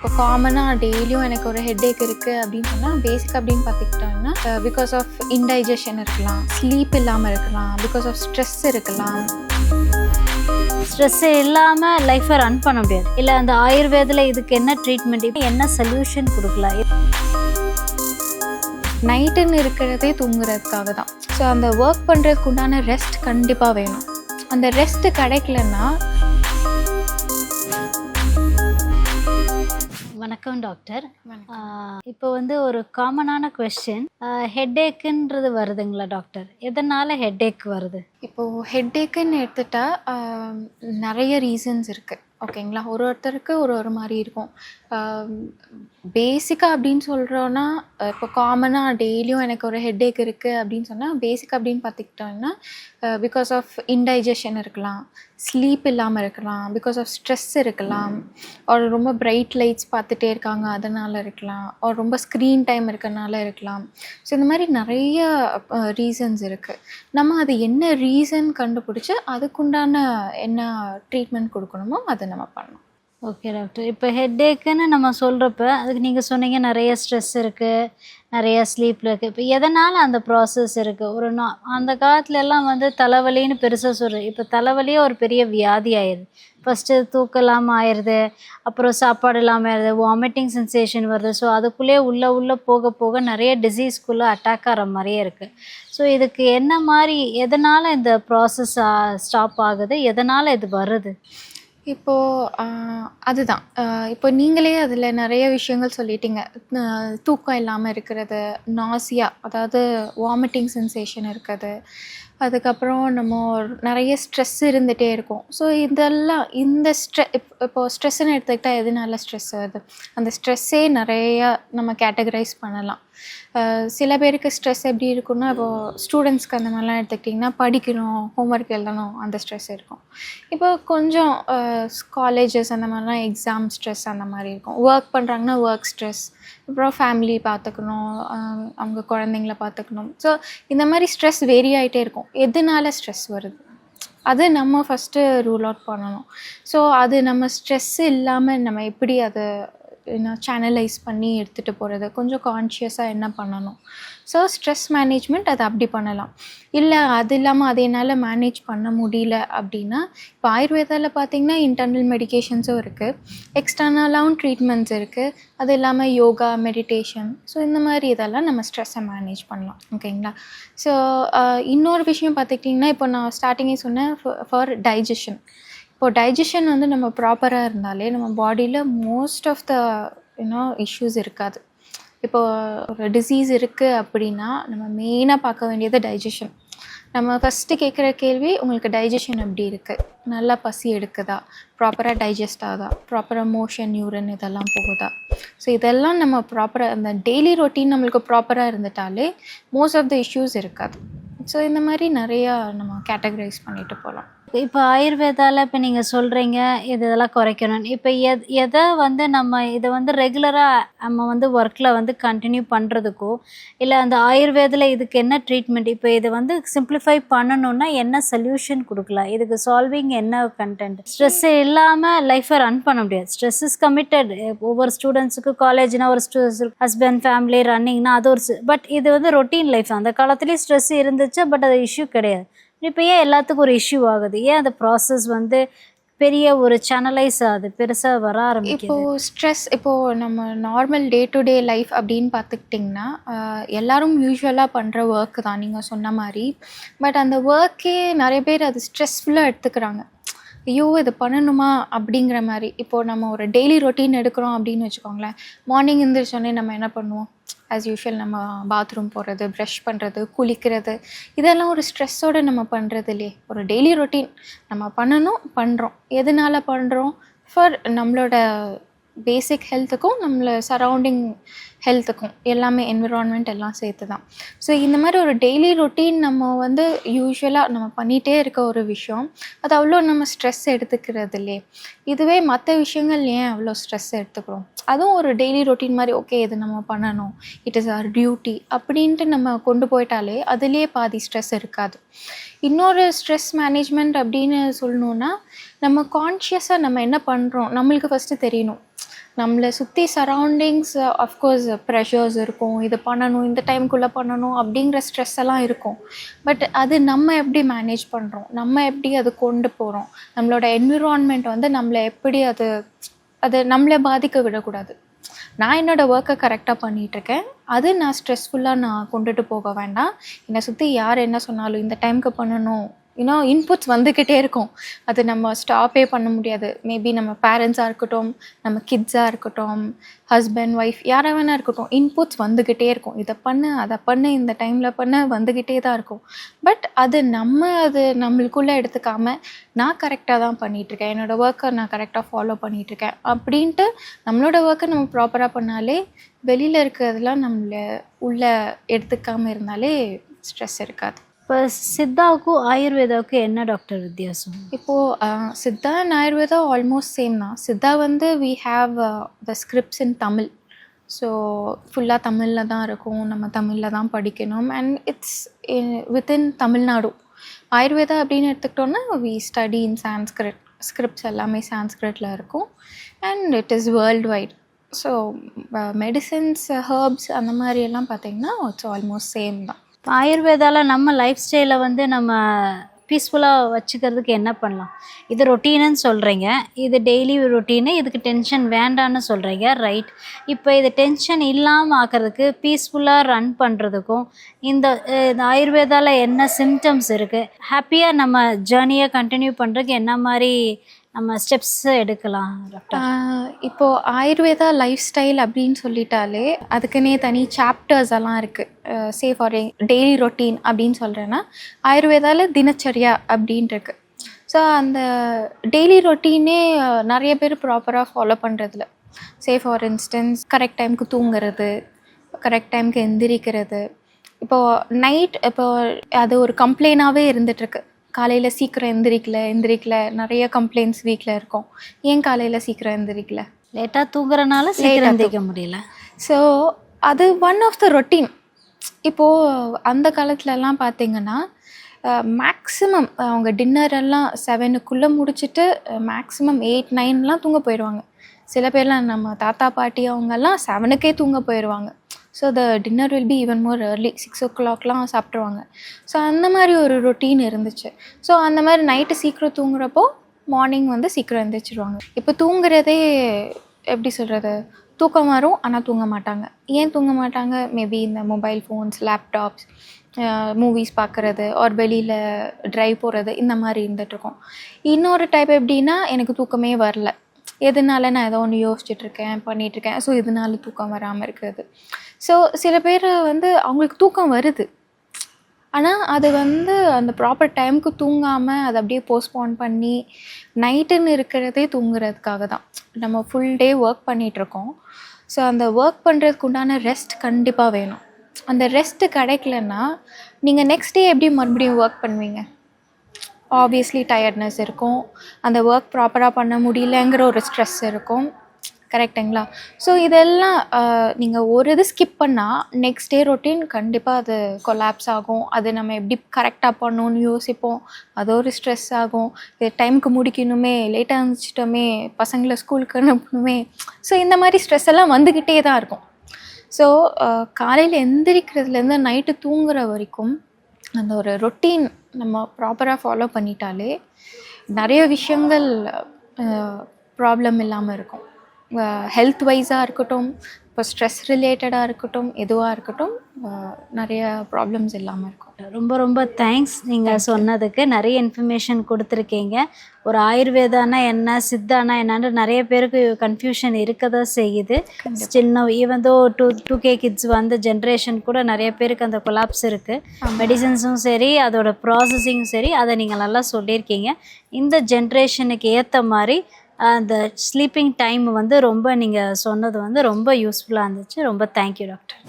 இப்போ காமனாக டெய்லியும் எனக்கு ஒரு ஹெட்டேக் இருக்குது அப்படின்னு சொன்னால் பேசிக் அப்படின்னு பார்த்துக்கிட்டோம்னா பிகாஸ் ஆஃப் இன்டைஜஷன் இருக்கலாம், ஸ்லீப் இல்லாமல் இருக்கலாம், பிகாஸ் ஆஃப் ஸ்ட்ரெஸ் இருக்கலாம். ஸ்ட்ரெஸ்ஸே இல்லாமல் லைஃப்பை ரன் பண்ண முடியாது. இல்லை அந்த ஆயுர்வேதில் இதுக்கு என்ன ட்ரீட்மெண்ட், என்ன சொல்யூஷன் கொடுக்கலாம்? நைட்டுன்னு இருக்கிறதே தூங்குறதுக்காக தான். ஸோ அந்த ஒர்க் பண்ணுறதுக்கு உண்டான ரெஸ்ட் கண்டிப்பாக வேணும். அந்த ரெஸ்ட்டு கிடைக்கலன்னா. வணக்கம் டாக்டர். இப்போ ஒரு காமனான கொஸ்டின், ஹெட்டேக்குன்றது வருதுங்களா டாக்டர்? எதனால் ஹெட்டேக் வருது? இப்போது ஹெட்டேக்குன்னு எடுத்துட்டா நிறைய ரீசன்ஸ் இருக்குது. ஓகேங்களா, ஒருத்தருக்கு ஒரு மாதிரி இருக்கும். பேசிக்காக அப்படின்னு சொல்கிறோன்னா, இப்போ காமனாக டெய்லியும் எனக்கு ஒரு ஹெட்டேக் இருக்குது அப்படின்னு சொன்னால் பேசிக் அப்படின்னு பார்த்துக்கிட்டோம்னா பிகாஸ் ஆஃப் இன்டைஜஷன் இருக்கலாம், ஸ்லீப் இல்லாமல் இருக்கலாம், பிகாஸ் ஆஃப் ஸ்ட்ரெஸ் இருக்கலாம், ஒரு ரொம்ப பிரைட் லைட்ஸ் பார்த்துட்டே இருக்காங்க அதனால் இருக்கலாம், ஒரு ரொம்ப ஸ்க்ரீன் டைம் இருக்கிறனால இருக்கலாம். ஸோ இந்த மாதிரி நிறைய ரீசன்ஸ் இருக்குது. நம்ம அது என்ன ரீசன் கண்டுபிடிச்சி அதுக்குண்டான என்ன ட்ரீட்மெண்ட் கொடுக்கணுமோ அதை நம்ம பண்ணணும். Okay doctor. இப்போ ஹெட்டேக்குன்னு நம்ம சொல்கிறப்ப அதுக்கு நீங்கள் சொன்னீங்க நிறைய ஸ்ட்ரெஸ் இருக்குது, நிறைய ஸ்லீப்பில் இருக்குது. இப்போ எதனால் அந்த ப்ராசஸ் இருக்குது? அந்த காலத்துலலாம் தலைவலின்னு பெருசாக சொல்கிறேன். இப்போ தலைவலியே ஒரு பெரிய வியாதி ஆயிடுது. ஃபஸ்ட்டு தூக்கம் இல்லாமல் ஆயிடுது, அப்புறம் சாப்பாடு இல்லாமல் ஆயிடுது, வாமிட்டிங் சென்சேஷன் வருது. ஸோ அதுக்குள்ளேயே உள்ளே போக போக நிறைய டிசீஸ்க்குள்ளே அட்டாக் ஆகிற மாதிரியே இருக்குது. ஸோ இதுக்கு என்ன மாதிரி, எதனால் இந்த ப்ராசஸ் ஸ்டாப் ஆகுது, எதனால் இது வருது? இப்போது அதுதான், இப்போ நீங்களே அதில் நிறைய விஷயங்கள் சொல்லிட்டீங்க. தூக்கம் இல்லாமல் இருக்கிறது, நாசியா அதாவது வாமிட்டிங் சென்சேஷன் இருக்குது, அதுக்கப்புறம் நம்ம நிறைய ஸ்ட்ரெஸ் இருந்துகிட்டே இருக்கும். ஸோ இதெல்லாம் இந்த இப்போது ஸ்ட்ரெஸ்ஸுன்னு எடுத்துக்கிட்டால் எதனால ஸ்ட்ரெஸ் வருது? அந்த ஸ்ட்ரெஸ்ஸே நிறையா நம்ம கேட்டகரைஸ் பண்ணலாம். சில பேருக்கு ஸ்ட்ரெஸ் எப்படி இருக்குன்னா, இப்போது ஸ்டூடெண்ட்ஸ்க்கு அந்த மாதிரிலாம் எடுத்துக்கிட்டிங்கன்னா படிக்கணும், ஹோம்ஒர்க் எழுதணும், அந்த ஸ்ட்ரெஸ் இருக்கும். இப்போ கொஞ்சம் காலேஜஸ் அந்த மாதிரிலாம் எக்ஸாம் ஸ்ட்ரெஸ் அந்த மாதிரி இருக்கும். ஒர்க் பண்ணுறாங்கன்னா ஒர்க் ஸ்ட்ரெஸ், அப்புறம் ஃபேமிலி பார்த்துக்கணும், அவங்க குழந்தைங்கள பார்த்துக்கணும். ஸோ இந்த மாதிரி ஸ்ட்ரெஸ் வேரி ஆகிட்டே இருக்கும். எதனால ஸ்ட்ரெஸ் வருது அது நம்ம ஃபஸ்ட்டு ரூல் அவுட் பண்ணணும். ஸோ அது நம்ம ஸ்ட்ரெஸ் இல்லாமல் நம்ம எப்படி அதை சேனலைஸ் பண்ணி எடுத்துகிட்டு போகிறது, கொஞ்சம் கான்ஷியஸாக என்ன பண்ணணும். ஸோ ஸ்ட்ரெஸ் மேனேஜ்மெண்ட் அது அப்படி பண்ணலாம். இல்லை அது இல்லாமல் அதை என்னால் மேனேஜ் பண்ண முடியல அப்படின்னா, இப்போ ஆயுர்வேதாவில் பார்த்திங்கன்னா இன்டர்னல் மெடிகேஷன்ஸும் இருக்குது, எக்ஸ்டர்னலாகவும் ட்ரீட்மெண்ட்ஸ் இருக்குது, அது இல்லாமல் யோகா, மெடிடேஷன். ஸோ இந்த மாதிரி இதெல்லாம் நம்ம ஸ்ட்ரெஸ்ஸை மேனேஜ் பண்ணலாம். ஓகேங்களா. ஸோ இன்னொரு விஷயம் பார்த்துக்கிட்டிங்கன்னா, இப்போ நான் ஸ்டார்டிங்கே சொன்னேன் ஃபார் டைஜஷன். இப்போது டைஜஷன் நம்ம ப்ராப்பராக இருந்தாலே நம்ம பாடியில் மோஸ்ட் ஆஃப் த இஷ்யூஸ் இருக்காது. இப்போது ஒரு டிசீஸ் இருக்குது அப்படின்னா நம்ம மெயினாக பார்க்க வேண்டியது டைஜஷன். நம்ம ஃபஸ்ட்டு கேட்குற கேள்வி, உங்களுக்கு டைஜஷன் எப்படி இருக்குது, நல்லா பசி எடுக்குதா, ப்ராப்பராக டைஜஸ்ட் ஆகுதா, ப்ராப்பராக மோஷன், யூரின் இதெல்லாம் போகுதா. ஸோ இதெல்லாம் நம்ம ப்ராப்பராக அந்த டெய்லி ரொட்டீன் நம்மளுக்கு ப்ராப்பராக இருந்துட்டாலே மோஸ்ட் ஆஃப் த இஷ்யூஸ் இருக்காது. ஸோ இந்த மாதிரி நிறையா நம்ம கேட்டகரைஸ் பண்ணிட்டு போகலாம். இப்போ ஆயுர்வேதாவில் இப்போ நீங்கள் சொல்கிறீங்க இதெல்லாம் குறைக்கணும். இப்போ எதை நம்ம இதை ரெகுலராக நம்ம ஒர்க்கில் கண்டினியூ பண்ணுறதுக்கோ, இல்லை அந்த ஆயுர்வேதில் இதுக்கு என்ன ட்ரீட்மெண்ட், இப்போ இது சிம்பிளிஃபை பண்ணணுன்னா என்ன சொல்யூஷன் கொடுக்கலாம்? இதுக்கு சால்விங் என்ன கண்டென்ட்? ஸ்ட்ரெஸ்ஸே இல்லாமல் லைஃப்பை ரன் பண்ண முடியாது. Stress is committed. ஒவ்வொரு ஸ்டூடெண்ட்ஸுக்கு காலேஜ்னா ஒரு ஹஸ்பண்ட், ஃபேமிலி, ரன்னிங்னா அது ஒரு பட் இது ரொட்டீன் லைஃப். அந்த காலத்துலேயும் ஸ்ட்ரெஸ் இருந்துச்சு, பட் அது இஷ்யூ கிடையாது. இப்போ ஏன் எல்லாத்துக்கும் ஒரு இஷ்யூ ஆகுது? ஏன் அந்த ப்ராசஸ் பெரிய ஒரு சேனலைஸ் ஆகுது, பெருசாக வர ஆரம்பிக்குது? இப்போது ஸ்ட்ரெஸ், இப்போது நம்ம normal day to day life அப்படின்னு பார்த்துக்கிட்டிங்கன்னா எல்லோரும் யூஸ்வலாக பண்ணுற ஒர்க்கு தான் நீங்கள் சொன்ன மாதிரி. பட் அந்த ஒர்க்கே நிறைய பேர் அது ஸ்ட்ரெஸ்ஃபுல்லாக எடுத்துக்கிறாங்க. ஐயோ இது பண்ணணுமா அப்படிங்கிற மாதிரி. இப்போது நம்ம ஒரு டெய்லி ரொட்டீன் எடுக்கிறோம் அப்படின்னு வச்சுக்கோங்களேன். மார்னிங் எழுந்திரிச்சோடனே நம்ம என்ன பண்ணுவோம்? ஆஸ் யூஷுவல் நம்ம பாத்ரூம் போகிறது, ப்ரஷ் பண்ணுறது, குளிக்கிறது, இதெல்லாம் ஒரு ஸ்ட்ரெஸ்ஸோடு நம்ம பண்ணுறது இல்லையே. ஒரு டெய்லி ரொட்டீன் நம்ம பண்ணுறோம். எதனால் பண்ணுறோம்? ஃபார் நம்மளோட பேசிக் ஹெல்த்துக்கும் நம்மளை சரௌண்டிங் ஹெல்த்துக்கும், எல்லாமே என்விரான்மெண்ட் எல்லாம் சேர்த்து தான். ஸோ இந்த மாதிரி ஒரு டெய்லி ரொட்டீன் நம்ம யூஸ்வலாக நம்ம பண்ணிகிட்டே இருக்க ஒரு விஷயம், அது அவ்வளோ நம்ம ஸ்ட்ரெஸ் எடுத்துக்கிறது இல்லையே. இதுவே மற்ற விஷயங்கள் ஏன் அவ்வளோ ஸ்ட்ரெஸ் எடுத்துக்கிறோம்? அதுவும் ஒரு டெய்லி ரொட்டீன் மாதிரி, ஓகே இது நம்ம பண்ணணும், இட் இஸ் அவர் டியூட்டி அப்படின்ட்டு நம்ம கொண்டு போயிட்டாலே அதுலேயே பாதி ஸ்ட்ரெஸ் இருக்காது. இன்னொரு ஸ்ட்ரெஸ் மேனேஜ்மெண்ட் அப்படின்னு சொல்லணுன்னா, நம்ம கான்ஷியஸாக நம்ம என்ன பண்ணுறோம் நம்மளுக்கு ஃபஸ்ட்டு தெரியணும். நம்மளை சுற்றி சரௌண்டிங்ஸ் அஃப்கோர்ஸ் ப்ரெஷர்ஸ் இருக்கும், இது பண்ணணும், இந்த டைமுக்குள்ளே பண்ணணும் அப்படிங்கிற ஸ்ட்ரெஸ் எல்லாம் இருக்கும். பட் அது நம்ம எப்படி மேனேஜ் பண்ணுறோம், நம்ம எப்படி அது கொண்டு போகிறோம், நம்மளோட என்விரான்மெண்ட் வந்து நம்மளை எப்படி அது அது நம்மளை பாதிக்க விடக்கூடாது. நான் என்னோடய ஒர்க்கை கரெக்டாக பண்ணிகிட்ருக்கேன், அது நான் ஸ்ட்ரெஸ்ஃபுல்லாக நான் கொண்டுட்டு போக வேண்டாம். என்னை சுற்றி யார் என்ன சொன்னாலும் இந்த டைமுக்கு பண்ணணும், இன்னும் இன்புட்ஸ் வந்துக்கிட்டே இருக்கும், அது நம்ம ஸ்டாப்பே பண்ண முடியாது. மேபி நம்ம பேரண்ட்ஸாக இருக்கட்டும், நம்ம கிட்ஸாக இருக்கட்டும், ஹஸ்பண்ட் ஒய்ஃப் யாராக வேணா இருக்கட்டும், இன்புட்ஸ் வந்துக்கிட்டே இருக்கும். இதை பண்ணு, அதை பண்ணு, இந்த டைமில் பண்ண வந்துக்கிட்டே தான் இருக்கும். பட் அது நம்மளுக்குள்ளே எடுத்துக்காமல் நான் கரெக்டாக தான் பண்ணிகிட்ருக்கேன், என்னோடய ஒர்க்கை நான் கரெக்டாக ஃபாலோ பண்ணிகிட்ருக்கேன் அப்படின்ட்டு நம்மளோட ஒர்க்கை நம்ம ப்ராப்பராக பண்ணாலே, வெளியில் இருக்கிறதெல்லாம் நம்மளை உள்ளே எடுத்துக்காமல் இருந்தாலே ஸ்ட்ரெஸ் இருக்காது. இப்போ சித்தாவுக்கும் ஆயுர்வேதாவுக்கும் என்ன டாக்டர் வித்தியாசம்? இப்போது Siddha and Ayurveda almost same தான். சித்தா வந்து we have the scripts in Tamil, so ஃபுல்லாக தமிழில் தான் இருக்கும், நம்ம தமிழில் தான் படிக்கணும், and it's within Tamil Nadu. Ayurveda அப்படின்னு எடுத்துக்கிட்டோன்னா we study in Sanskrit, scripts எல்லாமே சான்ஸ்கிரிட்டில் இருக்கும், and it is worldwide. So medicines, herbs அந்த மாதிரியெல்லாம் பார்த்திங்கன்னா இட்ஸ் ஆல்மோஸ்ட் சேம் தான். ஆயுர்வேதாவில் நம்ம லைஃப் ஸ்டைலை வந்து நம்ம பீஸ்ஃபுல்லாக வச்சுக்கிறதுக்கு என்ன பண்ணலாம்? இது ரொட்டீனுன்னு சொல்கிறீங்க, இது டெய்லி ரொட்டீனு, இதுக்கு டென்ஷன் வேண்டான்னு சொல்கிறீங்க, ரைட். இப்போ இது டென்ஷன் இல்லாமல் ஆக்கிறதுக்கு, பீஸ்ஃபுல்லாக ரன் பண்ணுறதுக்கும் இந்த ஆயுர்வேதாவில் என்ன சிம்டம்ஸ் இருக்குது, ஹாப்பியாக நம்ம ஜேர்னியை கண்டினியூ பண்ணுறதுக்கு என்ன மாதிரி நம்ம ஸ்டெப்ஸ் எடுக்கலாம் டாக்டர்? இப்போது ஆயுர்வேதா லைஃப் ஸ்டைல் அப்படின்னு சொல்லிட்டாலே அதுக்குன்னே தனி சாப்டர்ஸ் எல்லாம் இருக்குது. சே ஃபார் டெய்லி ரொட்டீன் அப்படின்னு சொல்கிறேன்னா ஆயுர்வேதாவில் தினச்சரியா அப்படின்ட்டு இருக்குது. ஸோ அந்த டெய்லி ரொட்டீனே நிறைய பேர் ப்ராப்பராக ஃபாலோ பண்ணுறதில்ல. சே ஃபார் இன்ஸ்டன்ஸ் கரெக்ட் டைமுக்கு தூங்குறது, கரெக்ட் டைமுக்கு எந்திரிக்கிறது. இப்போது நைட் அது ஒரு கம்ப்ளைண்டாகவே இருந்துகிட்ருக்கு, காலையில் சீக்கிரம் எந்திரிக்கல நிறைய கம்ப்ளைண்ட்ஸ் வீட்டில் இருக்கும். ஏன் காலையில் சீக்கிரம் எந்திரிக்கல, லேட்டாக தூங்குறனால சீக்கிரம் எந்திரிக்க முடியல. ஸோ அது ஒன் ஆஃப் த ரொட்டீன். இப்போது அந்த காலத்துலலாம் பார்த்திங்கன்னா மேக்ஸிமம் அவங்க டின்னரெல்லாம் 7க்குள்ளே முடிச்சுட்டு மேக்ஸிமம் 8-9 தூங்க போயிடுவாங்க. சில பேர்லாம் நம்ம தாத்தா பாட்டி அவங்கெல்லாம் 7க்கே தூங்க போயிடுவாங்க. So the dinner will be even more early, 6 o'clock சாப்பிட்ருவாங்க. ஸோ அந்த மாதிரி ஒரு ரொட்டீன் இருந்துச்சு. ஸோ அந்த மாதிரி நைட்டு சீக்கிரம் தூங்குறப்போ மார்னிங் வந்து சீக்கிரம் எழுந்திரிச்சிடுவாங்க. இப்போ தூங்குறதே எப்படி சொல்கிறது, தூக்கம் வரும் ஆனால் தூங்க மாட்டாங்க. ஏன் தூங்க மாட்டாங்க? மேபி இந்த மொபைல் ஃபோன்ஸ், லேப்டாப்ஸ், மூவிஸ் பார்க்குறது, ஒரு வெளியில் ட்ரைவ் போகிறது, இந்த மாதிரி இருந்துகிட்ருக்கோம். இன்னொரு டைப் எப்படின்னா, எனக்கு தூக்கமே வரல, எதனால நான் ஏதோ ஒன்று யோசிச்சுட்ருக்கேன், பண்ணிகிட்ருக்கேன், ஸோ இதனால தூக்கம் வராமல் இருக்குது. ஸோ சில பேர் வந்து அவங்களுக்கு தூக்கம் வருது, ஆனால் அது வந்து அந்த ப்ராப்பர் டைமுக்கு தூங்காமல் அதை அப்படியே போஸ்ட்போன் பண்ணி நைட்டுன்னு இருக்கிறதே தூங்குறதுக்காக தான். நம்ம ஃபுல் டே ஒர்க் பண்ணிகிட்ருக்கோம். ஸோ அந்த ஒர்க் பண்ணுறதுக்கு உண்டான ரெஸ்ட் கண்டிப்பாக வேணும். அந்த ரெஸ்ட்டு கிடைக்கலன்னா நீங்கள் நெக்ஸ்ட் டே எப்படி மறுபடியும் ஒர்க் பண்ணுவீங்க? ஆப்வியஸ்லி டயர்ட்னஸ் இருக்கும், அந்த ஒர்க் ப்ராப்பராக பண்ண முடியலங்கிற ஒரு ஸ்ட்ரெஸ் இருக்கும், கரெக்டுங்களா? ஸோ இதெல்லாம் நீங்கள் ஒரு இது ஸ்கிப் பண்ணால் நெக்ஸ்ட் டே ரொட்டீன் கண்டிப்பாக அது கொலாப்ஸ் ஆகும். அது நம்ம எப்படி கரெக்டாக பண்ணணும்னு யோசிப்போம், அது ஒரு ஸ்ட்ரெஸ் ஆகும். இது டைமுக்கு முடிக்கணுமே, லேட்டாக இருந்துச்சிட்டோமே, பசங்களை ஸ்கூலுக்கு அனுப்பணுமே, ஸோ இந்த மாதிரி ஸ்ட்ரெஸ் எல்லாம் வந்துக்கிட்டே தான் இருக்கும். ஸோ காலையில் எந்திரிக்கிறதுலேருந்து நைட்டு தூங்குற வரைக்கும் அந்த ஒரு ரொட்டீன் நம்ம ப்ராப்பராக ஃபாலோ பண்ணிட்டாலே நிறைய விஷயங்கள் ப்ராப்ளம் இல்லாமல் இருக்கும். ஹெல்த் வைஸாக இருக்கட்டும், இப்போ ஸ்ட்ரெஸ் ரிலேட்டடாக இருக்கட்டும், எதுவாக இருக்கட்டும், நிறைய ப்ராப்ளம்ஸ் இல்லாமல் இருக்கும். ரொம்ப ரொம்ப தேங்க்ஸ், நீங்கள் சொன்னதுக்கு நிறைய இன்ஃபர்மேஷன் கொடுத்துருக்கீங்க. ஒரு ஆயுர்வேதானா என்ன, சித்தானா என்னன்னு நிறைய பேருக்கு கன்ஃபியூஷன் இருக்க தான் செய்யுது. சின்ன ஈவன் தோ 2K கிட்ஸ் வந்த ஜென்ரேஷன் கூட நிறைய பேருக்கு அந்த கொலாப்ஸ் இருக்குது. மெடிசன்ஸும் சரி, அதோட ப்ராசஸிங்கும் சரி, அதை நீங்கள் நல்லா சொல்லியிருக்கீங்க. இந்த ஜென்ரேஷனுக்கு ஏற்ற மாதிரி அந்த ஸ்லீப்பிங் டைம் வந்து ரொம்ப நீங்கள் சொன்னது வந்து ரொம்ப யூஸ்ஃபுல்லாக இருந்துச்சு. ரொம்ப தேங்க்யூ டாக்டர்.